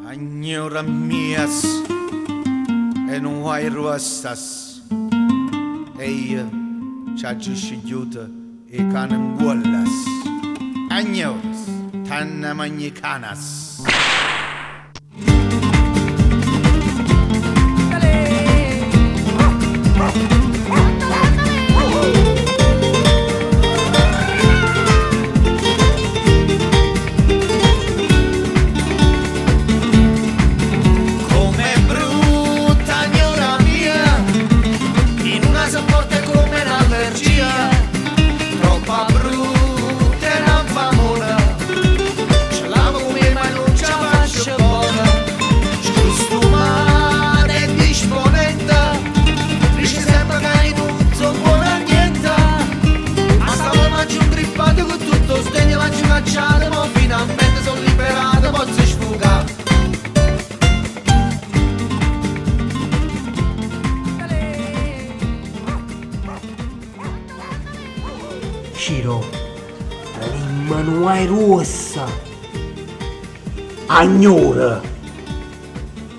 Agnora mias e non hai ruastas e io ci scigliuta e cananguolas agnos tanna magnicanas. Finalmente sono liberato, posso sfugare. Ciro, l'Immanuai rossa, agnora,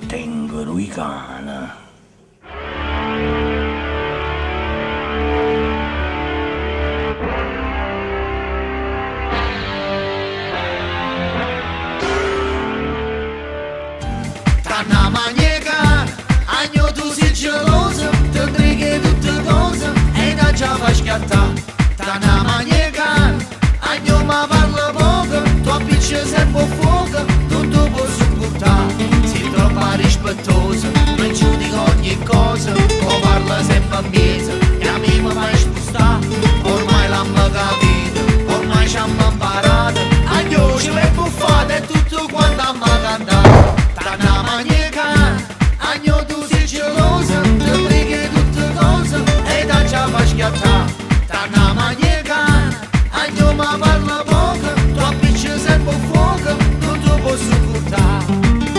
tengono i cana. Tanna magneca, agno tu sei geloso, ti intrighi tutte cose e da già fa schiattare. Tanna magneca, agno ma parla poco, tu appicci sempre fuoco, tutto posso buttare. Sei troppo rispettoso, non giudico ogni cosa, o parla sempre a mezzo, e a me mi fai spostare. Ormai l'hanno capito, ormai ci hanno imparato, agno ce l'hai buffata e tutto quanto hanno cantato. Tanna magneca, agno tu sei gelosa, ti intrighi tutte cose e da già fa schiattare. Tanna magneca, agno ma parla poco, tu appicci sempre fuoco, tutto posso buttare.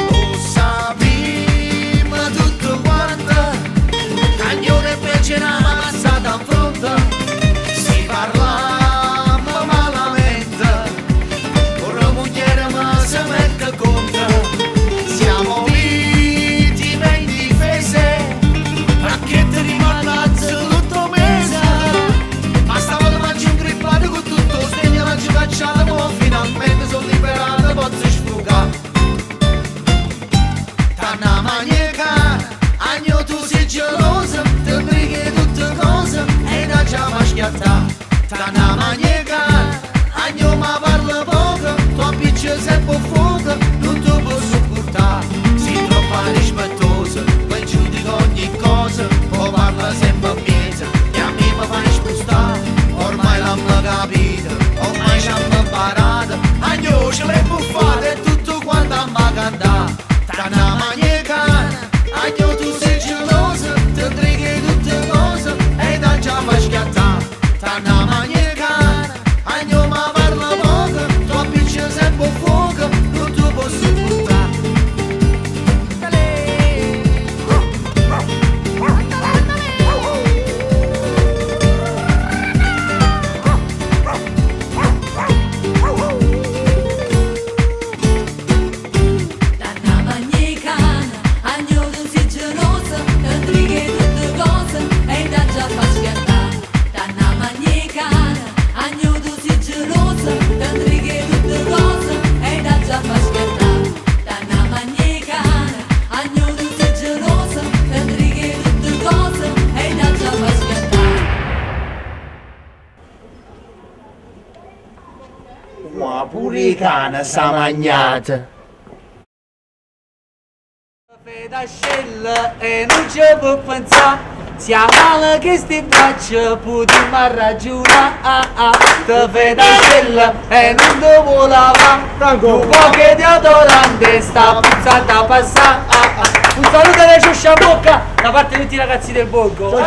Lo sappiamo tutto quanto, agno ne piace una passata in fronte, si parla malamente, ora mogliere ma si mette contro. Siamo vittime indifese, racchette di mannazza tutto mese. Ma stavolta mangio un grippato con tutto sdegno, mangio cacciato, ma finalmente sono liberato, posso sfugare. Tanna magneca, agno tu sei gelosa, ti intrighi tutte cose e da già fa schiattare. Tanna magneca, agno ma parla poco, tu appicci sempre fuoco, tutto posso buttare. Sei troppo rispettoso, poi giudico ogni cosa, poi parla sempre a mezzo, e a me mi fai spostare. Ormai l'hanno capito, ormai ci hanno imparato, agno ce l'hai buffata e tutto quanto hanno cantato. Tanna magneca, agno tu sei gelosa, ti intrighi tutte cose e da già fa schiattare. Tanna magneca, agno ma parla poco, tu appicci sempre fuoco, tutto posso buttare. Tanna magneca, agno tu sei gelosa, ti intrighi tutte cose e da già fa schiattare. Tanna magneca, agno tu sei gelosa, ti intrighi tutte cose e da già fa schiattare. Tanna magneca, agno tu sei gelosa, ti intrighi tutte cose e da già fa schiattare. Ma pure i cani sa magnata. Fedascella e non ci può pensare, sia male che sti faccia potremmo ragionare. Te fedascella e non te vuole lavare, un po' che ti adorante sta puzzata a passare. Un saluto alle cioscia bocca da parte di tutti i ragazzi del borgo.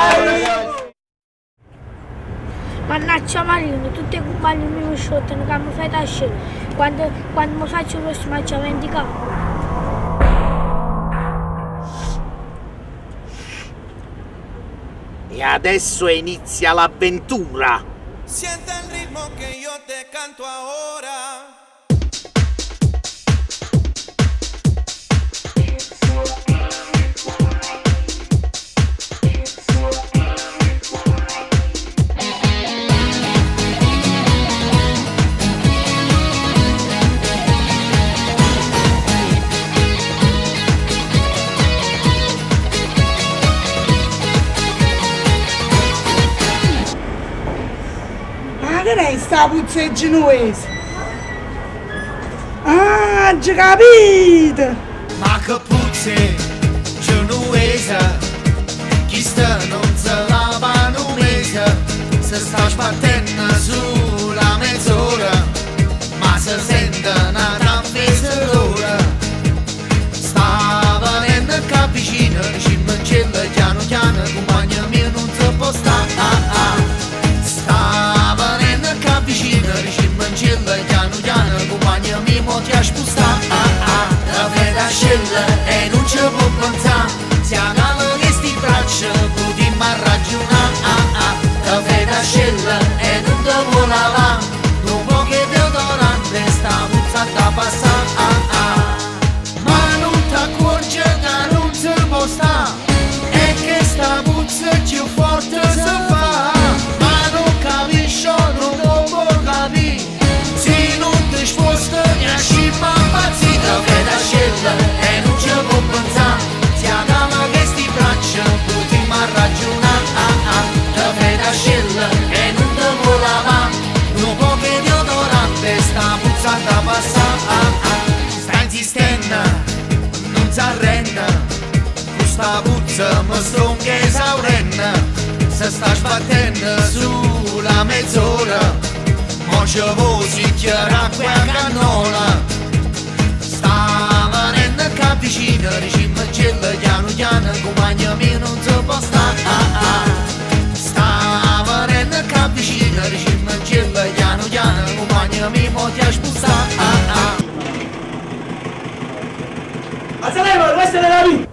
Mannaggia Marino, tutti i compagni mi scioltano che mi fai da scena. Quando mi faccio il prossimo aggiornamento. E adesso inizia l'avventura. Siente el ritmo que yo te canto ahora. Che è sta puzza genuese? Ah, già capito! Ma che puzze genuese, chi sta non se lava un mese, se sta sbattendo sulla mezz'ora, ma se sente una traffesa d'ora. Sta venendo qua vicino, ci mangella piano piano, compagna mia non si può stare. Sta venendo qua vicino, ci mangella piano piano, compagna mia mo ti ha spostato. La veda scella e non ci può pensare, si agala che sti braccia, potremmo ragionare. La veda scella e non te vuole lavare, un po' che deodorante sta puzzata passare. Ma non ti accorgi che non si può stare, è che sta puzza più forte si fa. Ma non capisci, non lo può capire, se non ti sposta mi ascipa impazzita. La veda scella e non ci può pensare, si agama che sti braccia, potremmo ragionare. La veda scella e non te vuole lavare, un po' che deodorante sta puzzata passare. Sta insistendo, non si arrende, questa puzza mi sto esaurendo, se sta sbattendo sulla mezz'ora, mo ci vuole sicchiare acqua a cannola. Sta venendo qua vicino, dici mangella piano piano, compagna mia non si può stare. Sta venendo qua vicino, dici mangella piano piano, compagna mia mo ti ha spostato. Alzalemo, questa è la mia!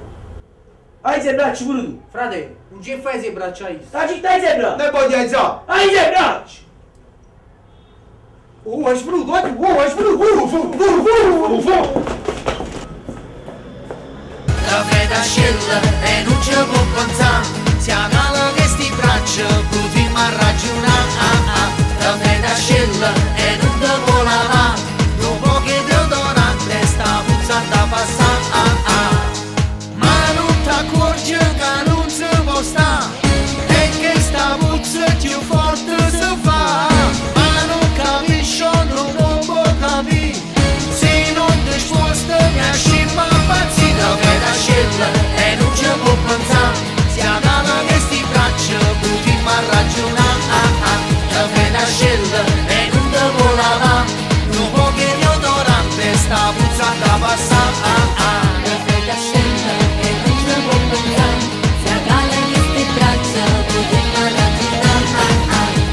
Hai i bracci pure tu! Frate, non ci fai se braccia io! La città hai i bracci! Ne puoi alzare? Hai i bracci! Oh, hai spruto, hai spruto! La veda scella e non ci può pensare, si agala che sti braccia, potremmo ragionare. La veda scella e non te vuole lavare, un po' che deodorante sta puzzata passare. Ma non ti accorgi che non si può stare, è che sta puzza più forte si fa. Ma non capisci, non lo può capire, se non ti sposta mi ascipa impazzita. La veda scella e non ci può pensare, si agala che sti braccia, potremmo ragionare. La veda scella e non te vuole lavare, un po' che deodorante sta puzzata passare. La veda scella e non ci può pensare, si agala che sti braccia, potremmo ragionare.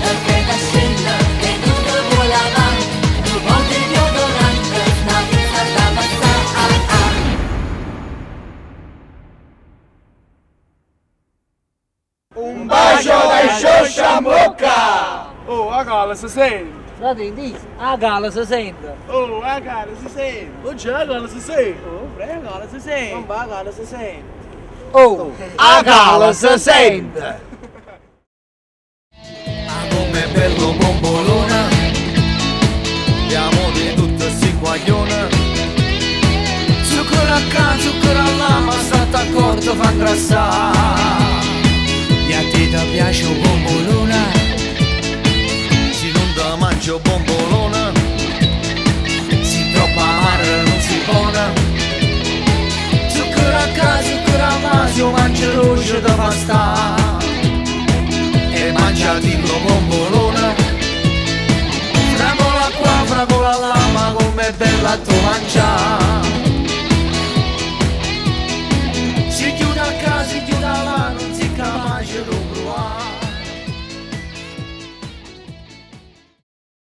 La veda scella e non te vuole lavare, un po' che deodorante sta puzzata passare. Un bacio dai Scioscia in bocca! Oh, a gala si sente! Frate, in a gala si sente! Oh, a gala si sente! Oh, già a gala si sente! Oh, frega, a gala si sente! Non va, a gala si sente! Oh, A gala si sente! Come bello bombolone, diamo di tutto sti guaglione. Zucchero a qua, zucchero a là, ma state accorto fa ingrassare. E a te ti piace un bombolone, se non ti mangio bombolone, se troppo amaro non si pone. Zucchero a qua, zucchero a là, se mangi roce ti fa stare. E mangiati lo bombolone, fragola qua, fragola là, ma com'è bella a tu mangiare. Si chiude a casa